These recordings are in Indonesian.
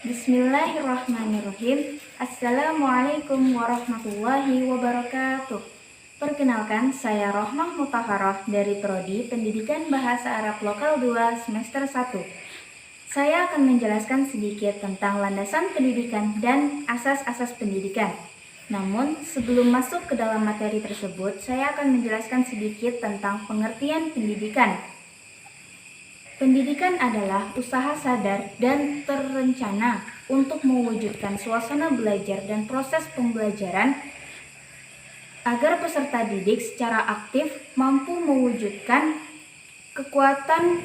Bismillahirrahmanirrahim. Assalamualaikum warahmatullahi wabarakatuh. Perkenalkan, saya Rohmah Mutaharah dari Prodi Pendidikan Bahasa Arab Lokal 2 semester 1. Saya akan menjelaskan sedikit tentang landasan pendidikan dan asas-asas pendidikan. Namun, sebelum masuk ke dalam materi tersebut, saya akan menjelaskan sedikit tentang pengertian pendidikan. Pendidikan adalah usaha sadar dan terencana untuk mewujudkan suasana belajar dan proses pembelajaran agar peserta didik secara aktif mampu mewujudkan kekuatan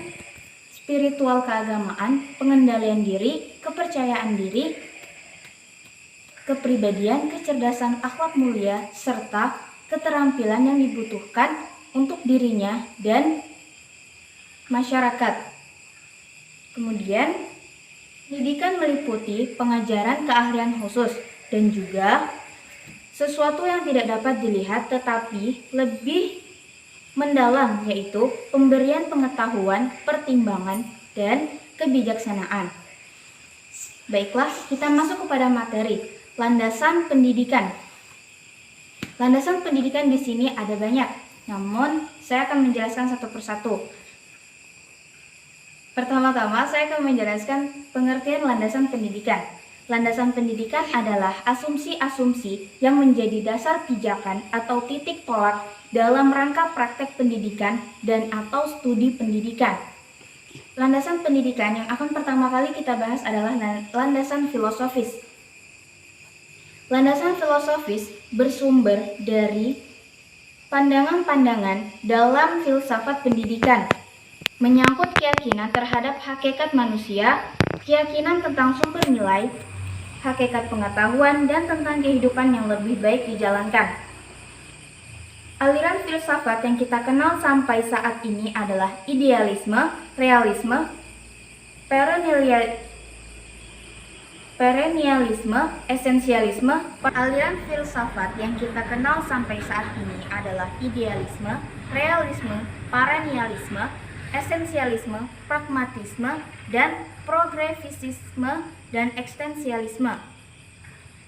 spiritual keagamaan, pengendalian diri, kepercayaan diri, kepribadian, kecerdasan akhlak mulia, serta keterampilan yang dibutuhkan untuk dirinya dan masyarakat. Kemudian, pendidikan meliputi pengajaran keahlian khusus dan juga sesuatu yang tidak dapat dilihat tetapi lebih mendalam, yaitu pemberian pengetahuan, pertimbangan, dan kebijaksanaan. Baiklah, kita masuk kepada materi landasan pendidikan. Landasan pendidikan di sini ada banyak, namun saya akan menjelaskan satu persatu. Pertama-tama, saya akan menjelaskan pengertian landasan pendidikan. Landasan pendidikan adalah asumsi-asumsi yang menjadi dasar pijakan atau titik tolak dalam rangka praktek pendidikan dan atau studi pendidikan. Landasan pendidikan yang akan pertama kali kita bahas adalah landasan filosofis. Landasan filosofis bersumber dari pandangan-pandangan dalam filsafat pendidikan, menyangkut keyakinan terhadap hakikat manusia, keyakinan tentang sumber nilai, hakikat pengetahuan, dan tentang kehidupan yang lebih baik dijalankan. Aliran filsafat yang kita kenal sampai saat ini adalah idealisme, realisme, perennialisme, esensialisme. Aliran filsafat yang kita kenal sampai saat ini adalah idealisme, realisme, perennialisme, esensialisme, pragmatisme, dan progresisme dan eksistensialisme.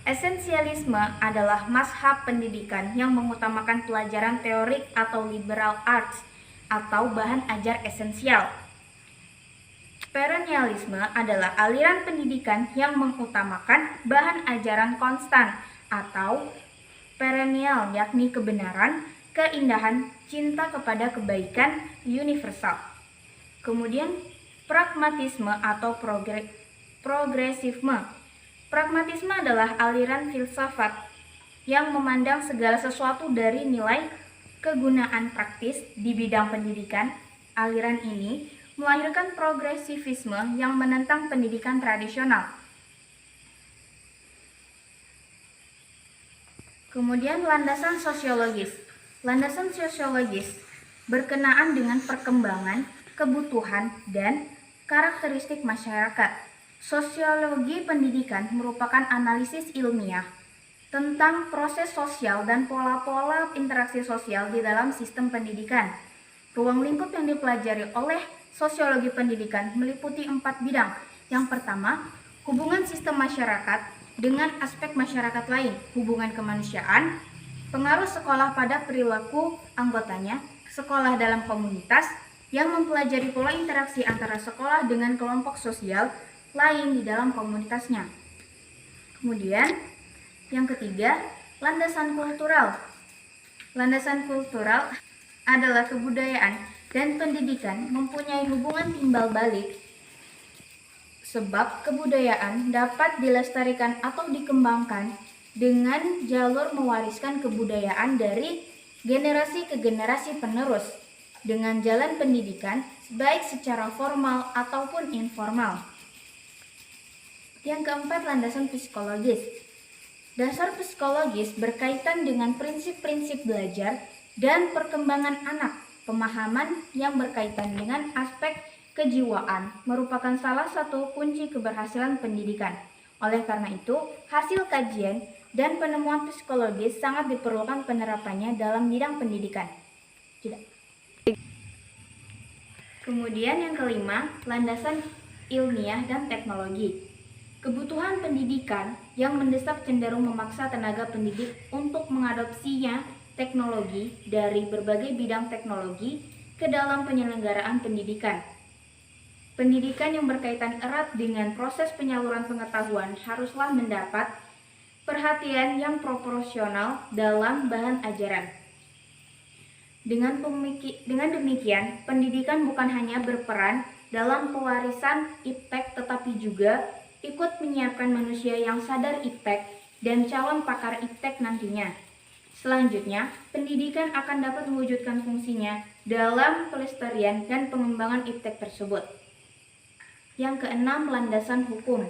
Esensialisme adalah mazhab pendidikan yang mengutamakan pelajaran teorik atau liberal arts atau bahan ajar esensial. Perennialisme adalah aliran pendidikan yang mengutamakan bahan ajaran konstan atau perennial, yakni kebenaran, keindahan, cinta kepada kebaikan universal. Kemudian pragmatisme atau progresisme. Pragmatisme adalah aliran filsafat yang memandang segala sesuatu dari nilai kegunaan praktis di bidang pendidikan. Aliran ini melahirkan progresivisme yang menentang pendidikan tradisional. Kemudian landasan sosiologis. Landasan sosiologis berkenaan dengan perkembangan, kebutuhan, dan karakteristik masyarakat. Sosiologi pendidikan merupakan analisis ilmiah tentang proses sosial dan pola-pola interaksi sosial di dalam sistem pendidikan. Ruang lingkup yang dipelajari oleh sosiologi pendidikan meliputi 4 bidang. Yang pertama, hubungan sistem masyarakat dengan aspek masyarakat lain, hubungan kemanusiaan, pengaruh sekolah pada perilaku anggotanya, sekolah dalam komunitas, yang mempelajari pola interaksi antara sekolah dengan kelompok sosial lain di dalam komunitasnya. Kemudian, yang ketiga, landasan kultural. Landasan kultural adalah kebudayaan dan pendidikan mempunyai hubungan timbal balik, sebab kebudayaan dapat dilestarikan atau dikembangkan dengan jalur mewariskan kebudayaan dari generasi ke generasi penerus dengan jalan pendidikan baik secara formal ataupun informal. Yang keempat, landasan psikologis. Dasar psikologis berkaitan dengan prinsip-prinsip belajar dan perkembangan anak. Pemahaman yang berkaitan dengan aspek kejiwaan merupakan salah satu kunci keberhasilan pendidikan. Oleh karena itu, hasil kajian dan penemuan psikologis sangat diperlukan penerapannya dalam bidang pendidikan. Kemudian yang kelima, landasan ilmiah dan teknologi. Kebutuhan pendidikan yang mendesak cenderung memaksa tenaga pendidik untuk mengadopsinya teknologi dari berbagai bidang teknologi ke dalam penyelenggaraan pendidikan. Pendidikan yang berkaitan erat dengan proses penyaluran pengetahuan haruslah mendapat perhatian yang proporsional dalam bahan ajaran. Dengan demikian, pendidikan bukan hanya berperan dalam pewarisan iptek tetapi juga ikut menyiapkan manusia yang sadar iptek dan calon pakar iptek nantinya. Selanjutnya, pendidikan akan dapat mewujudkan fungsinya dalam pelestarian dan pengembangan iptek tersebut. Yang keenam, landasan hukum.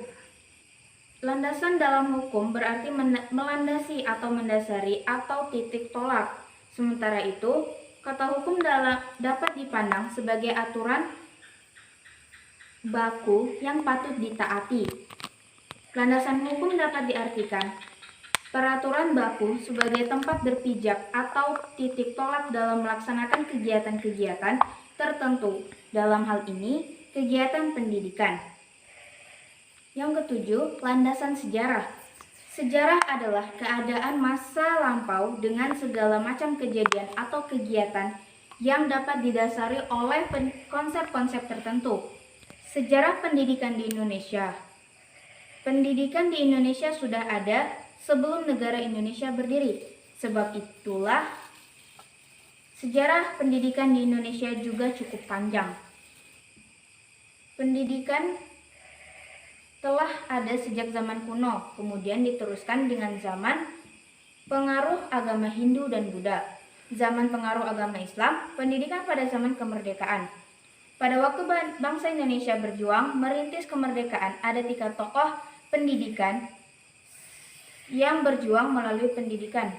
Landasan dalam hukum berarti melandasi atau mendasari atau titik tolak. Sementara itu, kata hukum dapat dipandang sebagai aturan baku yang patut ditaati. Landasan hukum dapat diartikan peraturan baku sebagai tempat berpijak atau titik tolak dalam melaksanakan kegiatan-kegiatan tertentu. Dalam hal ini, kegiatan pendidikan. Yang ketujuh, landasan sejarah. Sejarah adalah keadaan masa lampau dengan segala macam kejadian atau kegiatan yang dapat didasari oleh konsep-konsep tertentu. Sejarah pendidikan di Indonesia. Pendidikan di Indonesia sudah ada sebelum negara Indonesia berdiri. Sebab itulah sejarah pendidikan di Indonesia juga cukup panjang. Pendidikan telah ada sejak zaman kuno, kemudian diteruskan dengan zaman pengaruh agama Hindu dan Buddha. Zaman pengaruh agama Islam, pendidikan pada zaman kemerdekaan. Pada waktu bangsa Indonesia berjuang merintis kemerdekaan, ada 3 tokoh pendidikan yang berjuang melalui pendidikan.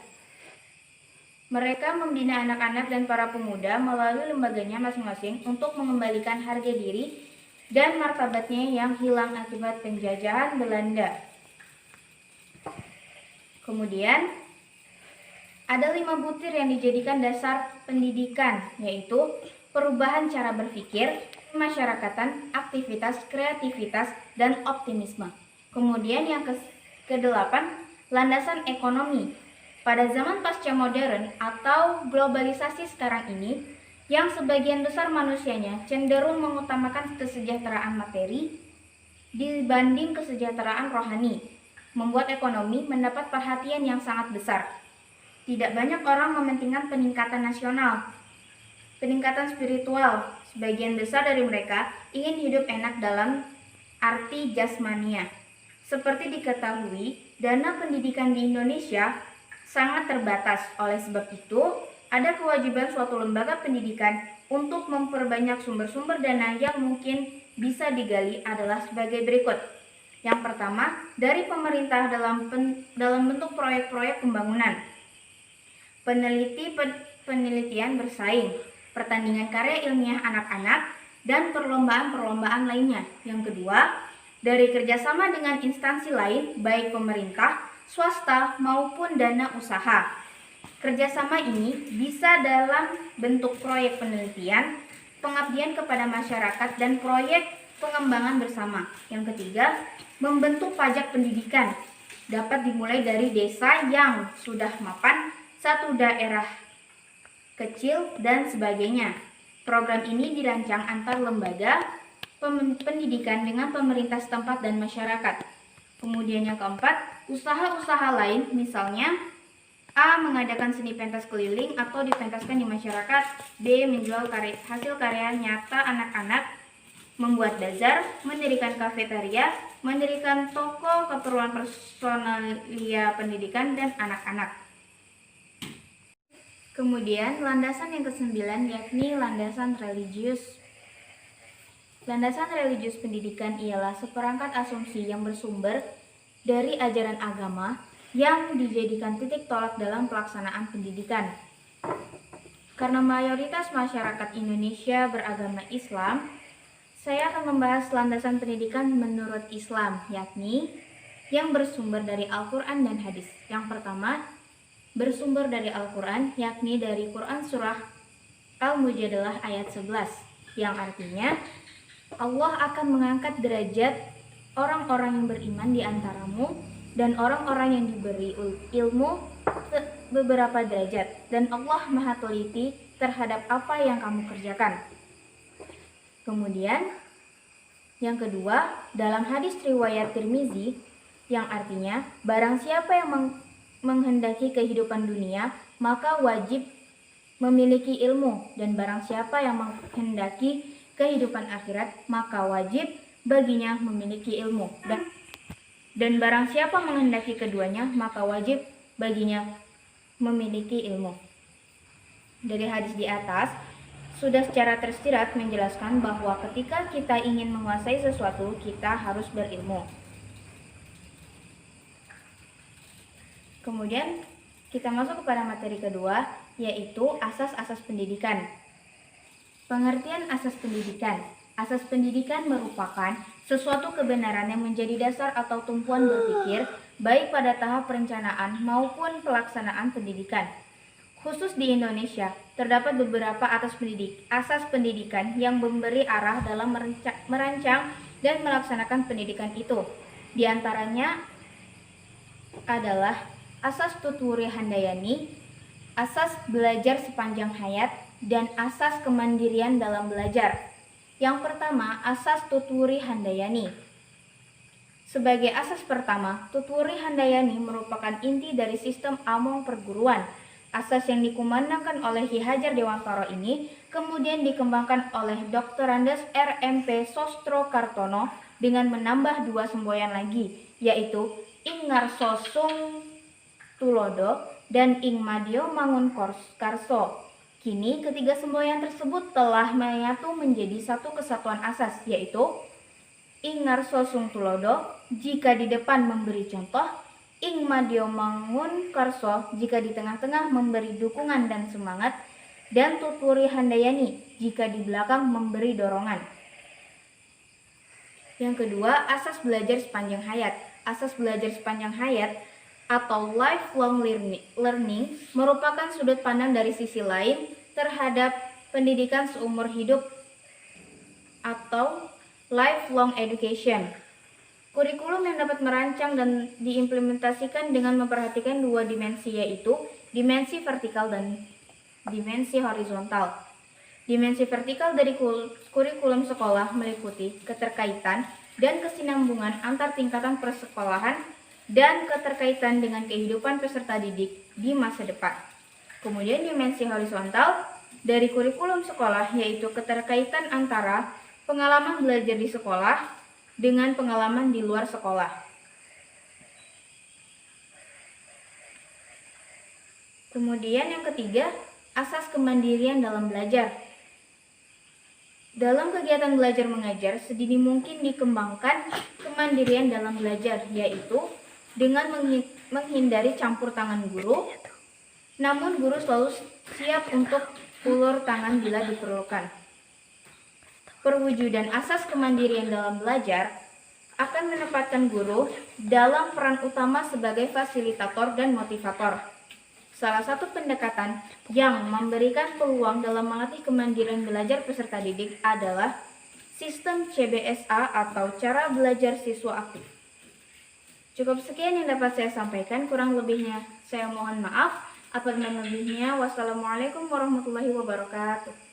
Mereka membina anak-anak dan para pemuda melalui lembaganya masing-masing untuk mengembalikan harga diri dan martabatnya yang hilang akibat penjajahan Belanda. Kemudian, ada 5 butir yang dijadikan dasar pendidikan, yaitu perubahan cara berpikir, kemasyarakatan, aktivitas, kreativitas, dan optimisme. Kemudian yang ke-8, landasan ekonomi. Pada zaman pasca modern atau globalisasi sekarang ini, yang sebagian besar manusianya cenderung mengutamakan kesejahteraan materi dibanding kesejahteraan rohani, membuat ekonomi mendapat perhatian yang sangat besar. Tidak banyak orang mementingkan peningkatan nasional, peningkatan spiritual. Sebagian besar dari mereka ingin hidup enak dalam arti jasmania. Seperti diketahui, dana pendidikan di Indonesia sangat terbatas. Oleh sebab itu, ada kewajiban suatu lembaga pendidikan untuk memperbanyak sumber-sumber dana yang mungkin bisa digali adalah sebagai berikut. Yang pertama, dari pemerintah dalam bentuk proyek-proyek pembangunan. Penelitian bersaing, pertandingan karya ilmiah anak-anak, dan perlombaan-perlombaan lainnya. Yang kedua, dari kerjasama dengan instansi lain, baik pemerintah, swasta, maupun dana usaha. Kerjasama ini bisa dalam bentuk proyek penelitian, pengabdian kepada masyarakat, dan proyek pengembangan bersama. Yang ketiga, membentuk pajak pendidikan. Dapat dimulai dari desa yang sudah mapan, satu daerah kecil, dan sebagainya. Program ini dirancang antar lembaga pendidikan dengan pemerintah setempat dan masyarakat. Kemudian yang keempat, usaha-usaha lain, misalnya A. Mengadakan seni pentas keliling atau dipentaskan di masyarakat. B. Menjual hasil karya nyata anak-anak, membuat bazar, mendirikan kafetaria, mendirikan toko keperluan personalia pendidikan dan anak-anak. Kemudian landasan yang ke-9 yakni landasan religius. Landasan religius pendidikan ialah seperangkat asumsi yang bersumber dari ajaran agama yang dijadikan titik tolak dalam pelaksanaan pendidikan. Karena mayoritas masyarakat Indonesia beragama Islam, saya akan membahas landasan pendidikan menurut Islam, yakni yang bersumber dari Al-Quran dan hadis. Yang pertama, bersumber dari Al-Quran, yakni dari Quran Surah Al-Mujadalah ayat 11, yang artinya Allah akan mengangkat derajat orang-orang yang beriman di antaramu dan orang-orang yang diberi ilmu beberapa derajat, dan Allah Maha teliti terhadap apa yang kamu kerjakan. Kemudian yang kedua, dalam hadis riwayat Tirmizi yang artinya barang siapa yang menghendaki kehidupan dunia maka wajib memiliki ilmu, dan barang siapa yang menghendaki kehidupan akhirat maka wajib baginya memiliki ilmu, dan barang siapa menghendaki keduanya maka wajib baginya memiliki ilmu. Dari hadis di atas sudah secara tersirat menjelaskan bahwa ketika kita ingin menguasai sesuatu kita harus berilmu. Kemudian kita masuk kepada materi kedua, yaitu asas-asas pendidikan. Pengertian asas pendidikan. Asas pendidikan merupakan sesuatu kebenaran yang menjadi dasar atau tumpuan berpikir, baik pada tahap perencanaan maupun pelaksanaan pendidikan. Khusus di Indonesia, terdapat beberapa asas pendidikan yang memberi arah dalam merancang dan melaksanakan pendidikan itu. Di antaranya adalah asas Tutwuri Handayani, asas belajar sepanjang hayat, dan asas kemandirian dalam belajar. Yang pertama, asas Tutwuri Handayani. Sebagai asas pertama, Tutwuri Handayani merupakan inti dari sistem Among perguruan. Asas yang dikumandangkan oleh Ki Hajar Dewantara ini kemudian dikembangkan oleh Dr. Andes RMP Sostro Kartono dengan menambah dua semboyan lagi, yaitu Ing Ngarso Sung Tulodo dan Ing Madyo Mangun Karso. Kini ketiga semboyan tersebut telah menyatu menjadi satu kesatuan asas, yaitu Ing Ngarso Sung Tulodo jika di depan memberi contoh, Ing Madyo Mangun Karso jika di tengah-tengah memberi dukungan dan semangat, dan Tutwuri Handayani jika di belakang memberi dorongan. Yang kedua, asas belajar sepanjang hayat. Asas belajar sepanjang hayat atau lifelong learning merupakan sudut pandang dari sisi lain terhadap pendidikan seumur hidup atau lifelong education. Kurikulum yang dapat merancang dan diimplementasikan dengan memperhatikan dua dimensi, yaitu dimensi vertikal dan dimensi horizontal. Dimensi vertikal dari kurikulum sekolah meliputi keterkaitan dan kesinambungan antar tingkatan persekolahan dan keterkaitan dengan kehidupan peserta didik di masa depan. Kemudian dimensi horizontal dari kurikulum sekolah yaitu keterkaitan antara pengalaman belajar di sekolah dengan pengalaman di luar sekolah. Kemudian yang ketiga, asas kemandirian dalam belajar. Dalam kegiatan belajar mengajar, sedini mungkin dikembangkan kemandirian dalam belajar, yaitu dengan menghindari campur tangan guru, namun guru selalu siap untuk ulur tangan bila diperlukan. Perwujudan asas kemandirian dalam belajar akan menempatkan guru dalam peran utama sebagai fasilitator dan motivator. Salah satu pendekatan yang memberikan peluang dalam melatih kemandirian belajar peserta didik adalah sistem CBSA atau cara belajar siswa aktif. Cukup sekian yang dapat saya sampaikan, kurang lebihnya saya mohon maaf. Apabila lebihnya, wassalamualaikum warahmatullahi wabarakatuh.